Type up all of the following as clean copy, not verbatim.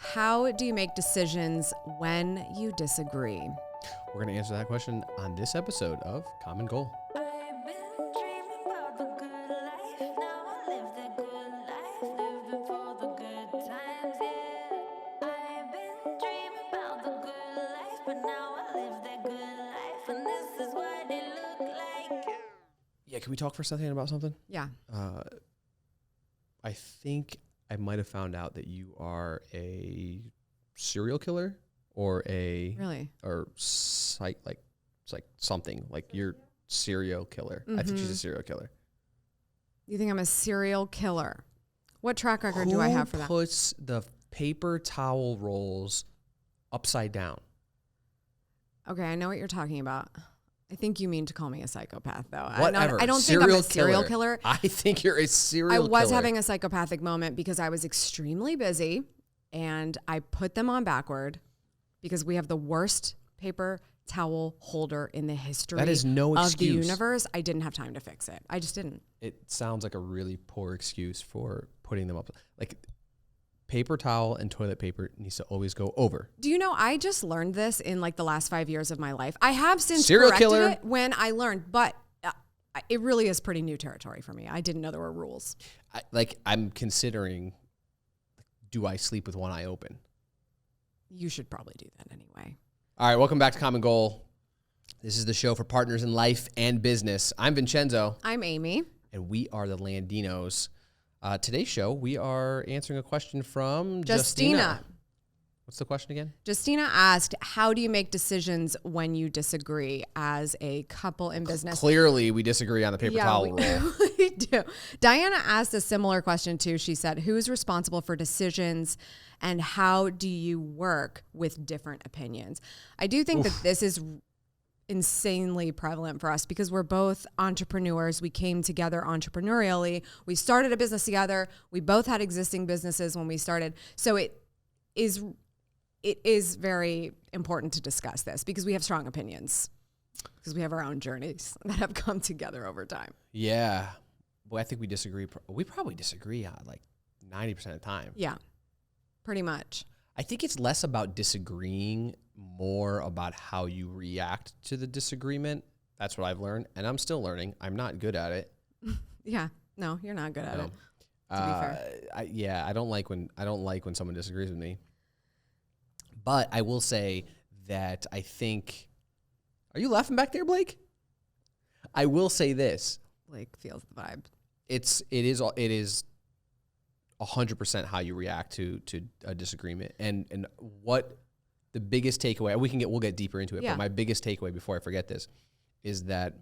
How do you make decisions when you disagree? We're going to answer that question on this episode of Common Goal. I've been dreaming about the good life. Now I live the good life, living for the good times, yeah. I've been dreaming about the good life, but now I live that good life, and this is what it look like. Yeah, can we talk for a second about something? Yeah. I think I might have found out that you are a serial killer or a Really? or it's like something like you're serial killer. I think she's a serial killer. You think I'm a serial killer? What track record do I have for that? Who puts the paper towel rolls upside down? Okay, I know what you're talking about. I think you mean to call me a psychopath, though. Whatever. I don't think I'm a serial killer. I think you're a serial killer. I was having a psychopathic moment because I was extremely busy, and I put them on backward because we have the worst paper towel holder in the history That is no of excuse. the universe. I didn't have time to fix it. I just didn't. It sounds like a really poor excuse for putting them up. Like paper towel and toilet paper needs to always go over. Do you know, I just learned this in like the last 5 years of my life. I have since Serial corrected killer. it when I learned, but it really is pretty new territory for me. I didn't know there were rules. I'm considering, do I sleep with one eye open? You should probably do that anyway. All right, welcome back to Common Goal. This is the show for partners in life and business. I'm Vincenzo. I'm Amy. And we are the Landinos. Today's show, we are answering a question from Justina. What's the question again? Justina asked, how do you make decisions when you disagree as a couple in business? Clearly, we disagree on the paper towel rule. We do. Diana asked a similar question too. She said, who's responsible for decisions and how do you work with different opinions? I do think that this is insanely prevalent for us because we're both entrepreneurs. We came together entrepreneurially. We started a business together. We both had existing businesses when we started. So it is very important to discuss this because we have strong opinions because we have our own journeys that have come together over time. Yeah. Well, I think we disagree. We probably disagree on like 90% of the time. Yeah, pretty much. I think it's less about disagreeing, more about how you react to the disagreement. That's what I've learned, and I'm still learning. I'm not good at it. Yeah, no, you're not good at it. To be fair, I don't like when someone disagrees with me. But I will say that I think. Are you laughing back there, Blake? I will say this. Blake feels the vibe. It is 100% how you react to a disagreement, and what the biggest takeaway. We'll get deeper into it. Yeah. But my biggest takeaway before I forget this is that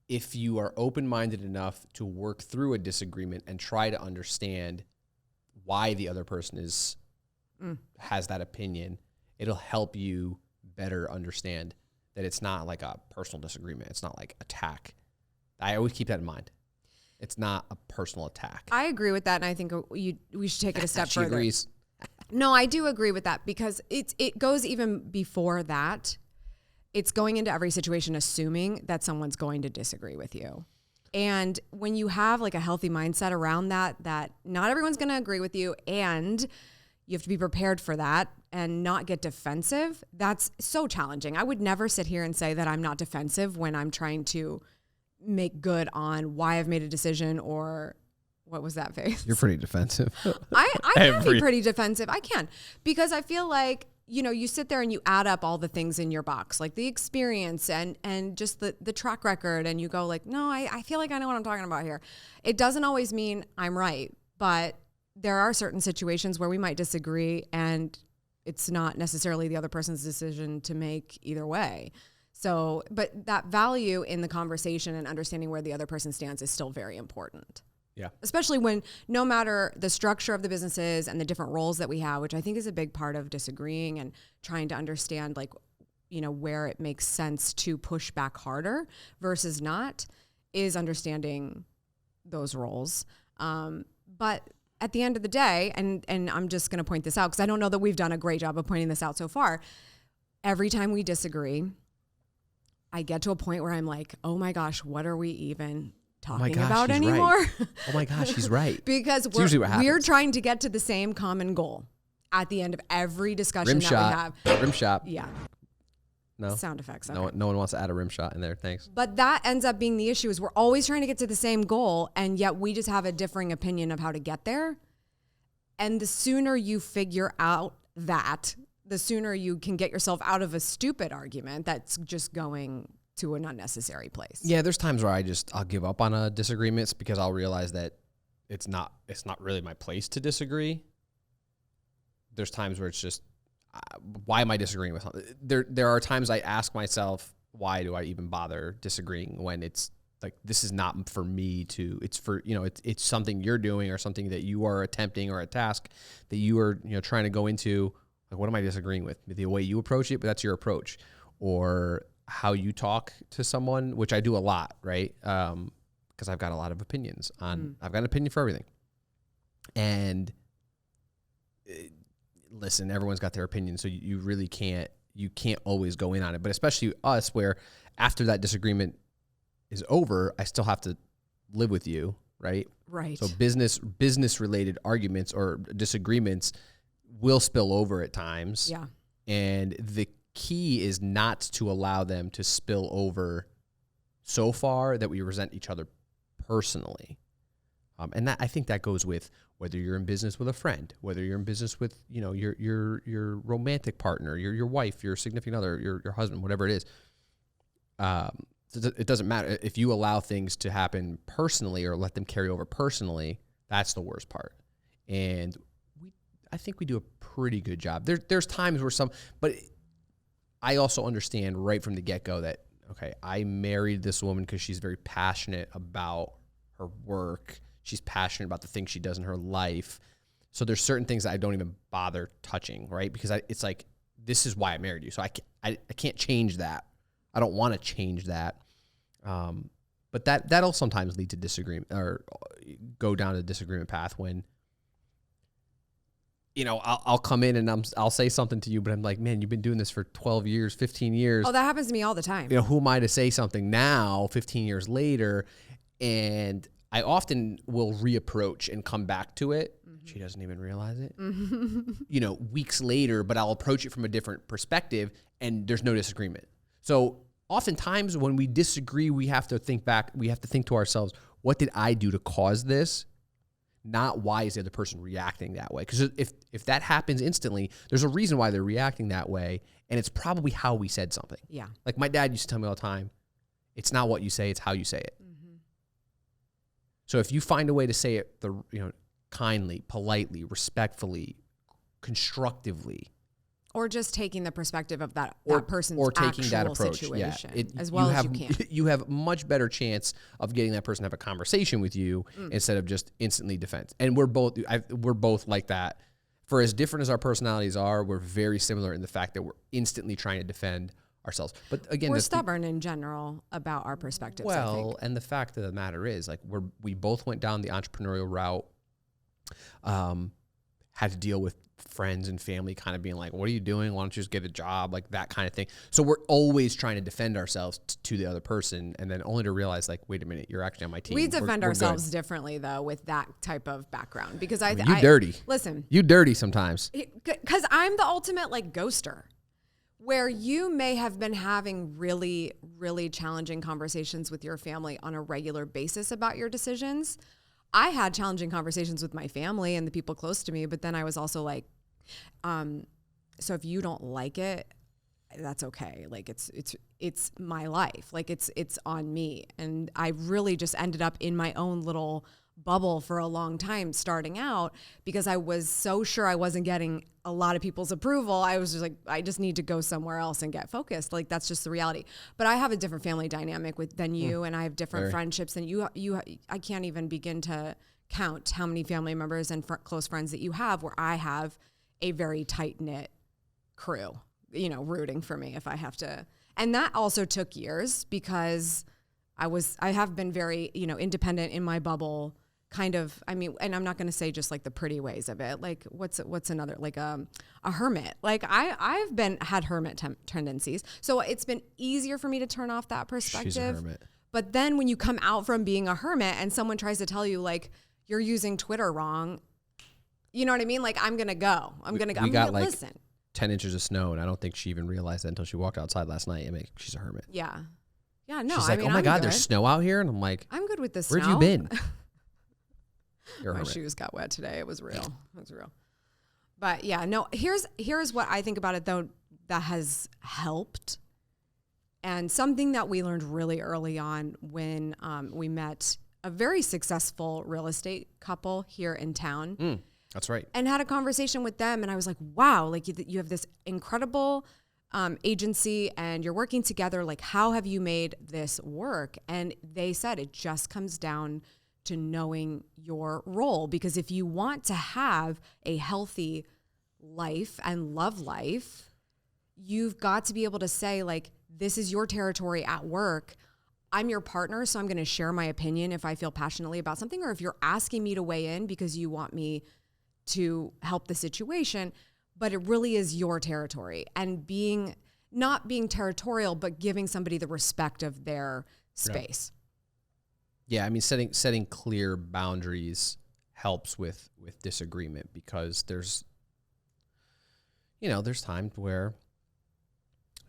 if you are open-minded enough to work through a disagreement and try to understand why the other person has that opinion, it'll help you better understand that it's not like a personal disagreement. It's not like attack. I always keep that in mind. It's not a personal attack. I agree with that, and I think we should take it a step She further. agrees. No, I do agree with that because it goes even before that. It's going into every situation assuming that someone's going to disagree with you. And when you have like a healthy mindset around that not everyone's going to agree with you and you have to be prepared for that and not get defensive, that's so challenging. I would never sit here and say that I'm not defensive when I'm trying to make good on why I've made a decision or what was that face? You're pretty defensive. I can be pretty defensive. I can because I feel like, you sit there and you add up all the things in your box, like the experience and just the track record. And you go like, no, I feel like I know what I'm talking about here. It doesn't always mean I'm right, but there are certain situations where we might disagree and it's not necessarily the other person's decision to make either way. So, but that value in the conversation and understanding where the other person stands is still very important. Yeah. Especially when no matter the structure of the businesses and the different roles that we have, which I think is a big part of disagreeing and trying to understand where it makes sense to push back harder versus not, is understanding those roles. But at the end of the day, and I'm just going to point this out because I don't know that we've done a great job of pointing this out so far. Every time we disagree, I get to a point where I'm like, oh my gosh, what are we even talking gosh, about she's anymore. right. Oh my gosh, she's right. Because usually what we're happens. trying to get to the same common goal at the end of every discussion Rim that shot. we have. Rim shot. Yeah. No. Sound effects. No, Okay. no one wants to add a rim shot in there. Thanks. But that ends up being the issue is we're always trying to get to the same goal, and yet we just have a differing opinion of how to get there. And the sooner you figure out that, the sooner you can get yourself out of a stupid argument that's just going to an unnecessary place. Yeah, there's times where I'll give up on disagreements because I'll realize that it's not really my place to disagree. There's times where it's just, why am I disagreeing with something? There are times I ask myself, why do I even bother disagreeing when it's like, this is not for me to, it's for, it's something you're doing or something that you are attempting or a task that you are, trying to go into. Like, what am I disagreeing with? The way you approach it, but that's your approach. Or how you talk to someone, which I do a lot, right? Because I've got a lot of opinions on, I've got an opinion for everything. And listen, everyone's got their opinion, so you really can't always go in on it. But especially us, where after that disagreement is over, I still have to live with you, right? Right. So business related arguments or disagreements will spill over at times. Yeah. And the key is not to allow them to spill over so far that we resent each other personally. And that, I think that goes with whether you're in business with a friend, whether you're in business with, your romantic partner, your wife, your significant other, your husband, whatever it is. It doesn't matter. If you allow things to happen personally or let them carry over personally, that's the worst part. And I think we do a pretty good job. There's times where but I also understand right from the get-go that, okay, I married this woman because she's very passionate about her work. She's passionate about the things she does in her life. So there's certain things that I don't even bother touching, right? Because it's like, this is why I married you. So I can't change that. I don't want to change that. But that'll sometimes lead to disagreement or go down a disagreement path when, I'll come in and I'll say something to you, but I'm like, man, you've been doing this for 12 years, 15 years. Oh, that happens to me all the time. Who am I to say something now, 15 years later? And I often will reapproach and come back to it. Mm-hmm. She doesn't even realize it. Mm-hmm. Weeks later, but I'll approach it from a different perspective and there's no disagreement. So oftentimes when we disagree, we have to think back. We have to think to ourselves, what did I do to cause this? Not why is the other person reacting that way? Because if that happens instantly, there's a reason why they're reacting that way. And it's probably how we said something. Yeah. Like my dad used to tell me all the time, it's not what you say, it's how you say it. Mm-hmm. So if you find a way to say it, kindly, politely, respectfully, constructively, or just taking the perspective of that person's or taking actual that approach, situation yeah. as well as you can. You have much better chance of getting that person to have a conversation with you instead of just instantly defense. And we're both like that. For as different as our personalities are, we're very similar in the fact that we're instantly trying to defend ourselves. But again, we're stubborn in general about our perspectives. Well, I think. And the fact of the matter is, like, we both went down the entrepreneurial route. Had to deal with friends and family kind of being like, what are you doing? Why don't you just get a job? Like that kind of thing. So we're always trying to defend ourselves to the other person. And then only to realize like, wait a minute, you're actually on my team. We defend ourselves differently though with that type of background because you dirty. Listen. You dirty sometimes. Because I'm the ultimate like ghoster where you may have been having really, really challenging conversations with your family on a regular basis about your decisions. I had challenging conversations with my family and the people close to me, but then I was also like, so if you don't like it, that's okay. Like it's my life. Like it's on me. And I really just ended up in my own little bubble for a long time starting out because I was so sure I wasn't getting a lot of people's approval. I was just like, I just need to go somewhere else and get focused. Like that's just the reality. But I have a different family dynamic than you, and I have different friendships than you. I can't even begin to count how many family members and close friends that you have where I have a very tight knit crew, rooting for me if I have to. And that also took years because I have been very, independent in my bubble. Kind of, and I'm not going to say just like the pretty ways of it. Like what's another, like a hermit. Like I've had hermit tendencies. So it's been easier for me to turn off that perspective. She's a hermit. But then when you come out from being a hermit and someone tries to tell you like you're using Twitter wrong, you know what I mean? Like I'm going to go. I'm going to like listen. 10 inches of snow, and I don't think she even realized that until she walked outside last night. She's a hermit. Yeah. Yeah, no. She's like, oh my I'm God, good. there's snow out here? And I'm like, I'm good with the where snow. have you been? You're a My hermit. shoes got wet today. It was real. It was real. But yeah, no, here's what I think about it though that has helped. And something that we learned really early on when we met a very successful real estate couple here in town. That's right. And had a conversation with them. And I was like, wow, like you have this incredible agency and you're working together. Like, how have you made this work? And they said it just comes down to knowing your role. Because if you want to have a healthy life and love life, you've got to be able to say, like, this is your territory at work. I'm your partner, so I'm going to share my opinion if I feel passionately about something, or if you're asking me to weigh in because you want me to help the situation, but it really is your territory. And not being territorial, but giving somebody the respect of their space. Yeah, I mean, setting clear boundaries helps with disagreement, because there's times where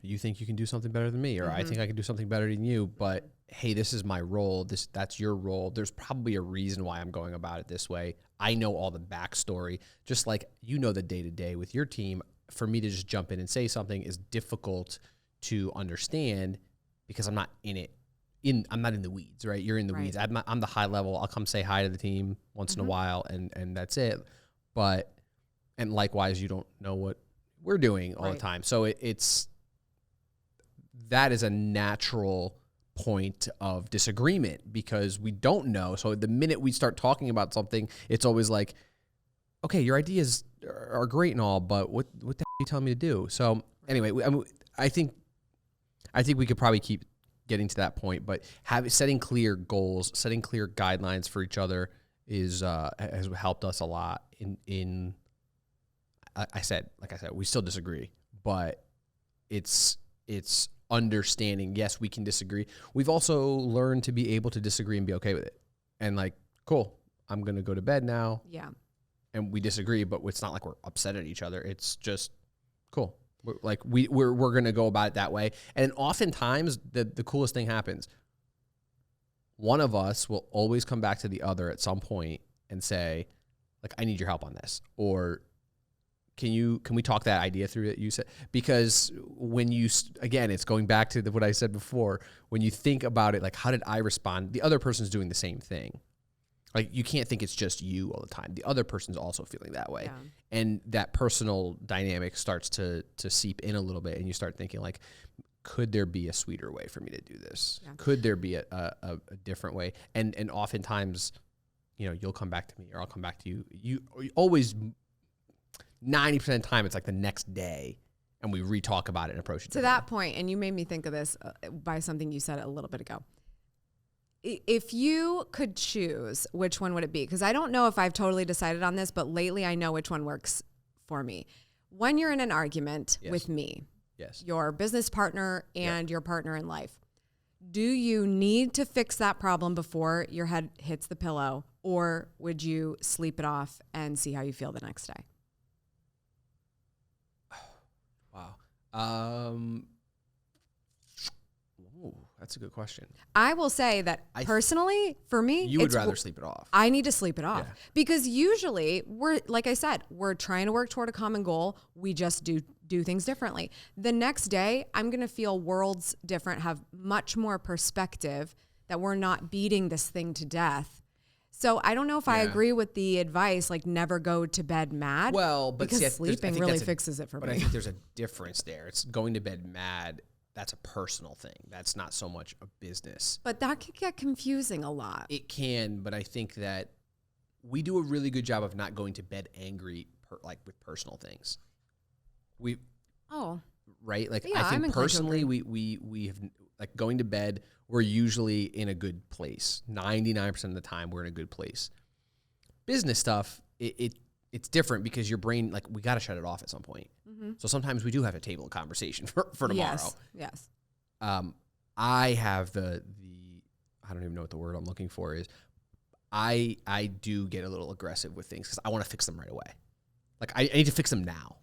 you think you can do something better than me, or I think I can do something better than you, but hey, this is my role. That's your role. There's probably a reason why I'm going about it this way. I know all the backstory, just like the day-to-day with your team. For me to just jump in and say something is difficult to understand because I'm not in it. I'm not in the weeds, right? You're in the weeds. I'm the high level. I'll come say hi to the team once in a while, and that's it. And likewise, you don't know what we're doing all the time. So that is a natural point of disagreement because we don't know. So the minute we start talking about something, it's always like, okay, your ideas are great and all, but what the heck are you telling me to do? So anyway, I think we could probably keep getting to that point, but setting clear goals, setting clear guidelines for each other has helped us a lot. Like I said, we still disagree, but it's understanding, yes, we can disagree. We've also learned to be able to disagree and be okay with it. And like, cool, I'm going to go to bed now. Yeah. And we disagree, but it's not like we're upset at each other. It's just cool. We're going to go about it that way. And oftentimes the coolest thing happens. One of us will always come back to the other at some point and say, like, I need your help on this. Or can we talk that idea through that you said? Because when again, it's going back to what I said before, when you think about it, like, how did I respond? The other person's doing the same thing. Like, you can't think it's just you all the time. The other person's also feeling that way. Yeah. And that personal dynamic starts to seep in a little bit, and you start thinking, like, could there be a sweeter way for me to do this? Yeah. Could there be a different way? And oftentimes, you'll come back to me or I'll come back to you. You always, 90% of the time, it's like the next day, and we re-talk about it and approach it. To that point, and you made me think of this by something you said a little bit ago. If you could choose, which one would it be? Because I don't know if I've totally decided on this, but lately I know which one works for me. When you're in an argument with me, your business partner and your partner in life, do you need to fix that problem before your head hits the pillow, or would you sleep it off and see how you feel the next day? Wow. Ooh, that's a good question. I will say that personally, for me, you would rather sleep it off. I need to sleep it off because usually like I said, we're trying to work toward a common goal. We just do things differently. The next day, I'm going to feel worlds different, have much more perspective that we're not beating this thing to death. So I don't know if I agree with the advice, like never go to bed mad. Well, but because sleeping really fixes it for me. But I think there's a difference there. It's going to bed mad. That's a personal thing. That's not so much a business. But that can get confusing a lot. It can, but I think that we do a really good job of not going to bed angry, with personal things. Right? Like, I think personally, we have, like, going to bed, we're usually in a good place. 99% of the time, we're in a good place. Business stuff, it's different because your brain, like, we got to shut it off at some point. Mm-hmm. So sometimes we do have a table conversation for tomorrow. Yes. I have the I don't even know what the word I'm looking for is. I do get a little aggressive with things because I want to fix them right away. Like I need to fix them now.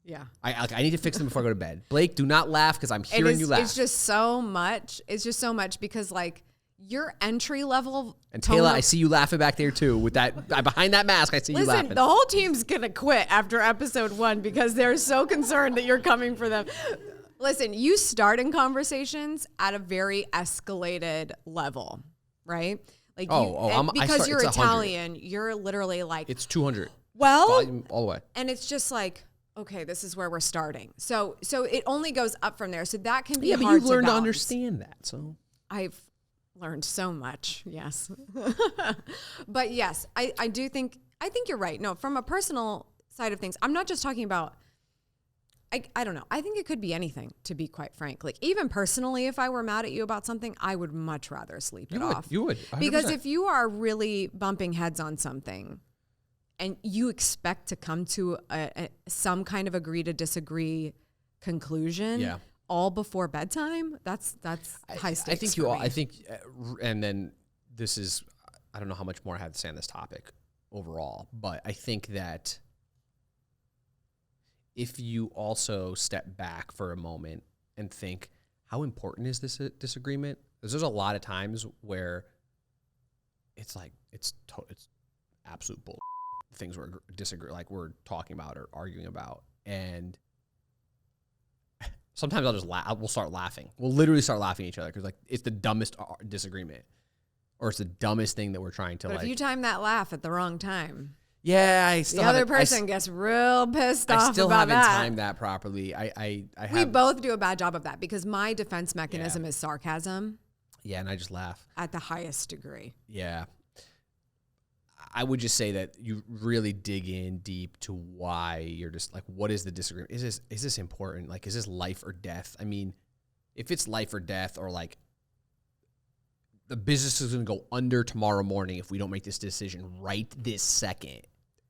Yeah. I need to fix them before I go to bed. Blake, do not laugh because I'm hearing you laugh. It's just so much. It's just so much because like your entry level. And Taylor, I see you laughing back there too with that behind that mask. I see you laughing. Listen, the whole team's going to quit after episode 1 because they're so concerned that you're coming for them. Listen, you start in conversations at a very escalated level, right? Like because you're Italian, you're literally like, it's 200. Well, all the way. And it's just like, okay, this is where we're starting. So it only goes up from there. So that can be hard to balance. But you learn to understand that. So I've learned so much. Yes. But yes, I think you're right. No, from a personal side of things, I'm not just talking about, I don't know. I think it could be anything, to be quite frank. Like even personally, if I were mad at you about something, I would much rather sleep it off. You would. 100%. Because if you are really bumping heads on something and you expect to come to some kind of agree to disagree conclusion all before bedtime, that's high stakes. I think, and then this is, I don't know how much more I have to say on this topic overall, but I think that if you also step back for a moment and think, how important is this disagreement? Because there's a lot of times where it's like, it's absolute bull things we're we're talking about or arguing about. And sometimes I'll just laugh. We'll start laughing. We'll literally start laughing at each other because like it's the dumbest disagreement or it's the dumbest thing that we're trying to But if you time that laugh at the wrong time. Yeah, the other person gets real pissed off about that. I still haven't timed that properly. We both do a bad job of that because my defense mechanism is sarcasm. Yeah, and I just laugh. At the highest degree. Yeah. I would just say that you really dig in deep to why you're just like, what is the disagreement? Is this important? Like, is this life or death? I mean, if it's life or death or like the business is going to go under tomorrow morning if we don't make this decision right this second.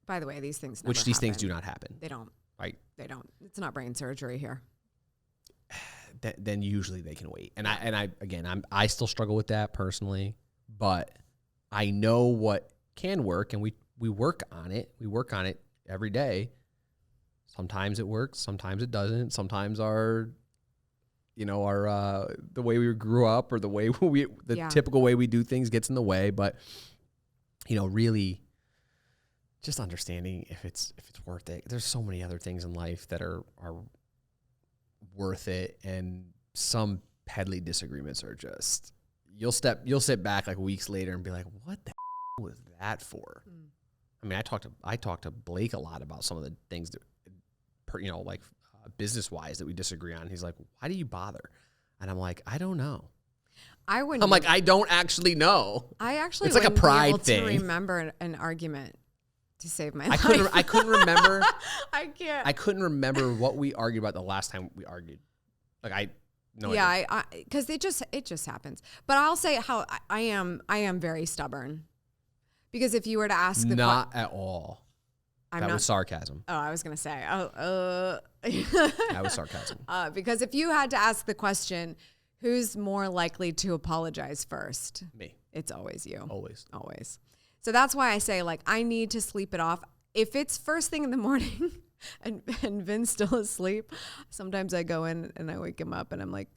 By the way, these things never Which these happen. things do not happen. They don't. Right. They don't. It's not brain surgery here. Then usually they can wait. And I still struggle with that personally, but I know what can work and we work on it. We work on it every day. Sometimes it works, sometimes it doesn't. Sometimes the way we grew up or the way typical way we do things gets in the way, but really just understanding if it's worth it. There's so many other things in life that are worth it, and some peddly disagreements are just you'll sit back like weeks later and be like, what the was that for? I mean, I talked to Blake a lot about some of the things that business wise that we disagree on. He's like, why do you bother? And I'm like, I don't know. I don't actually know. It's like a pride thing. To remember an argument to save my life. I couldn't remember. I can't. I couldn't remember what we argued about the last time we argued. Because it just happens. But I'll say how I am very stubborn. Because if you were to ask not at all. That was sarcasm. Oh, I was going to say. That was sarcasm. Because if you had to ask the question, who's more likely to apologize first? Me. It's always you. Always. So that's why I say, I need to sleep it off. If it's first thing in the morning and Vin's still asleep, sometimes I go in and I wake him up and I'm like,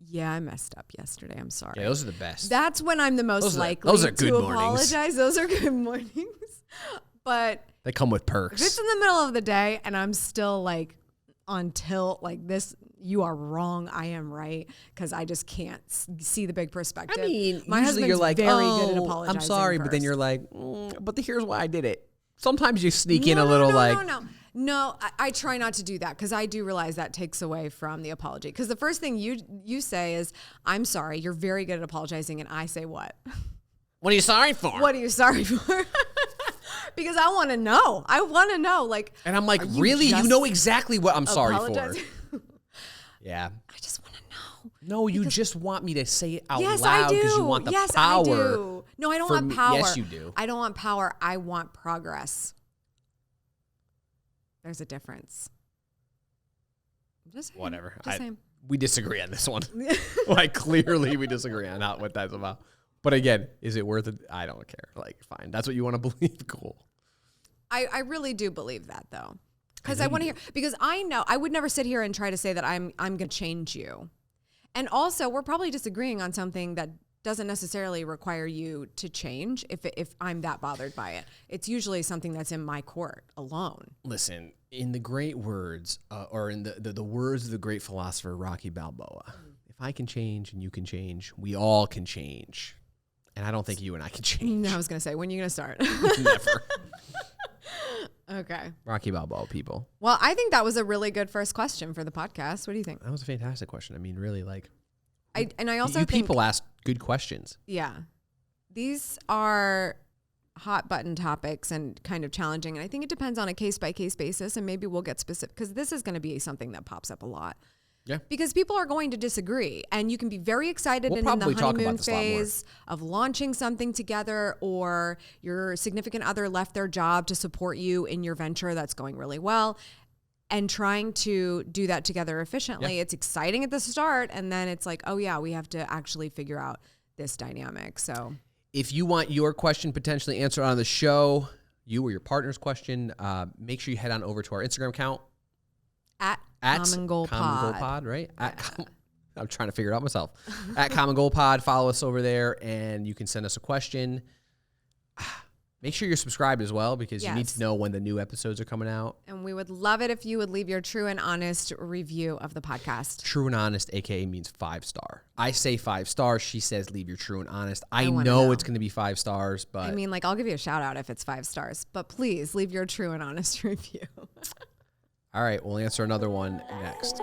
yeah, I messed up yesterday. I'm sorry. Yeah, those are the best. That's when I'm the most likely to apologize. Those are good mornings. But they come with perks. If it's in the middle of the day and I'm still on tilt like this, you are wrong, I am right, because I just can't see the big perspective. I mean, my usually you're like, very good at apologizing. I'm sorry, first. But then you're like, but here's why I did it. Sometimes you sneak in a little No, I try not to do that because I do realize that takes away from the apology. Because the first thing you say is, I'm sorry, you're very good at apologizing. And I say what? What are you sorry for? What are you sorry for? Because I want to know. And I'm like, really? You know exactly what I'm sorry for. Yeah. I just want to know. No, you just want me to say it out loud because you want the power. I do. No, I don't want power. Yes, you do. I don't want power. I want progress. There's a difference. Just whatever. Just saying. We disagree on this one. Clearly we disagree on what that's about. But again, is it worth it? I don't care. Like, fine. That's what you want to believe. Cool. I really do believe that though. Because I want to hear, because I know I would never sit here and try to say that I'm going to change you. And also, we're probably disagreeing on something that doesn't necessarily require you to change if I'm that bothered by it. It's usually something that's in my court alone. Listen, in the great words, or in the words of the great philosopher Rocky Balboa, if I can change and you can change, we all can change. And I don't think you and I can change. No, I was going to say, when are you going to start? Never. Okay. Rocky Balboa, people. Well, I think that was a really good first question for the podcast. What do you think? That was a fantastic question. I mean, really, like, I also you think people ask good questions. Yeah. These are hot button topics and kind of challenging. And I think it depends on a case by case basis. And maybe we'll get specific because this is going to be something that pops up a lot. Yeah. Because people are going to disagree. And you can be very excited We'll and in the probably talk about honeymoon this a lot more. phase of launching something together, or your significant other left their job to support you in your venture that's going really well. And trying to do that together efficiently. Yeah. It's exciting at the start. And then it's like, oh yeah, we have to actually figure out this dynamic. So if you want your question potentially answered on the show, you or your partner's question, make sure you head on over to our Instagram account. At Common Goal Pod. Right? I'm trying to figure it out myself. At Common Goal Pod, follow us over there, and you can send us a question. Make sure you're subscribed as well, because you need to know when the new episodes are coming out. And we would love it if you would leave your true and honest review of the podcast. True and honest, aka means 5-star. I say 5 stars. She says leave your true and honest. I wanna know it's going to be 5 stars, but I mean, like, I'll give you a shout out if it's 5 stars, but please leave your true and honest review. all right, we'll answer another one next.